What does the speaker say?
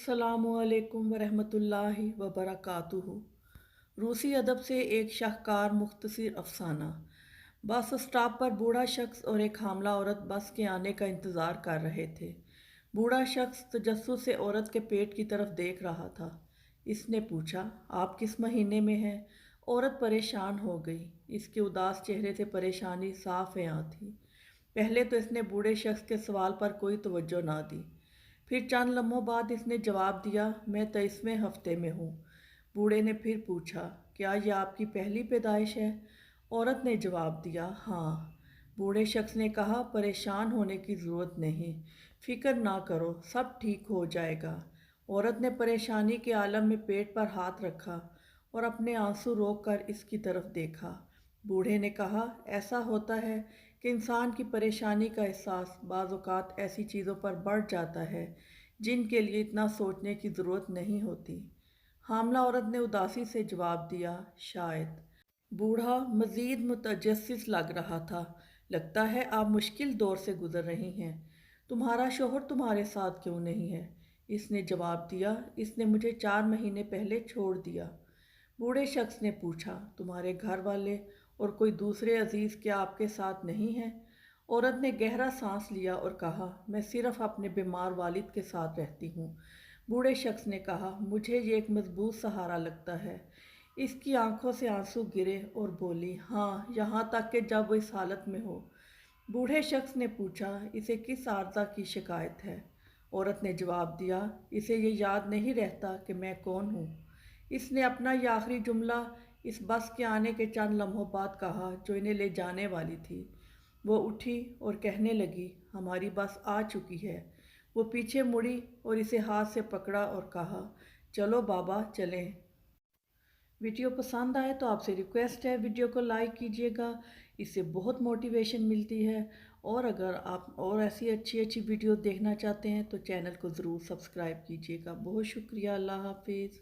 अस्सलामुअलैकुम वरहमतुल्लाहि वबरकातुहू। रूसी अदब से एक शाहकार मुख्तसर अफसाना। बस स्टॉप पर बूढ़ा शख्स और एक हामला औरत बस के आने का इंतज़ार कर रहे थे। बूढ़ा शख्स तजस्सुस से औरत के पेट की तरफ देख रहा था। इसने पूछा, आप किस महीने में हैं? औरत परेशान हो गई। इसके उदास चेहरे से परेशानी साफ आया थी। पहले तो इसने बूढ़े शख्स के सवाल पर कोई तवज्जो ना दी। फिर चंद लम्हों बाद इसने जवाब दिया, मैं 23वें हफ्ते में हूँ। बूढ़े ने फिर पूछा, क्या यह आपकी पहली पैदाइश है? औरत ने जवाब दिया, हाँ। बूढ़े शख्स ने कहा, परेशान होने की ज़रूरत नहीं, फ़िक्र ना करो, सब ठीक हो जाएगा। औरत ने परेशानी के आलम में पेट पर हाथ रखा और अपने आंसू रोक कर इसकी तरफ देखा। बूढ़े ने कहा, ऐसा होता है कि इंसान की परेशानी का एहसास बाज़ औक़ात ऐसी चीज़ों पर बढ़ जाता है जिनके लिए इतना सोचने की ज़रूरत नहीं होती। हामला औरत ने उदासी से जवाब दिया, शायद। बूढ़ा मज़ीद मुतजस्सिस लग रहा था। लगता है आप मुश्किल दौर से गुज़र रही हैं। तुम्हारा शौहर तुम्हारे साथ क्यों नहीं है? इसने जवाब दिया, इसने मुझे 4 महीने पहले छोड़ दिया। बूढ़े शख्स ने पूछा, तुम्हारे घर वाले और कोई दूसरे अजीज़ क्या आपके साथ नहीं हैं? औरत ने गहरा सांस लिया और कहा, मैं सिर्फ़ अपने बीमार वालिद के साथ रहती हूँ। बूढ़े शख्स ने कहा, मुझे ये एक मजबूत सहारा लगता है। इसकी आंखों से आंसू गिरे और बोली, हाँ, यहाँ तक कि जब वो इस हालत में हो। बूढ़े शख्स ने पूछा, इसे किस आर्ज़ा की शिकायत है? औरत ने जवाब दिया, इसे ये याद नहीं रहता कि मैं कौन हूँ। इसने अपना यह आखिरी जुमला इस बस के आने के चंद लम्हों बाद कहा जो इन्हें ले जाने वाली थी। वो उठी और कहने लगी, हमारी बस आ चुकी है। वो पीछे मुड़ी और इसे हाथ से पकड़ा और कहा, चलो बाबा चलें। वीडियो पसंद आए तो आपसे रिक्वेस्ट है वीडियो को लाइक कीजिएगा, इससे बहुत मोटिवेशन मिलती है। और अगर आप और ऐसी अच्छी अच्छी वीडियो देखना चाहते हैं तो चैनल को ज़रूर सब्सक्राइब कीजिएगा। बहुत शुक्रिया। अल्लाह हाफिज़।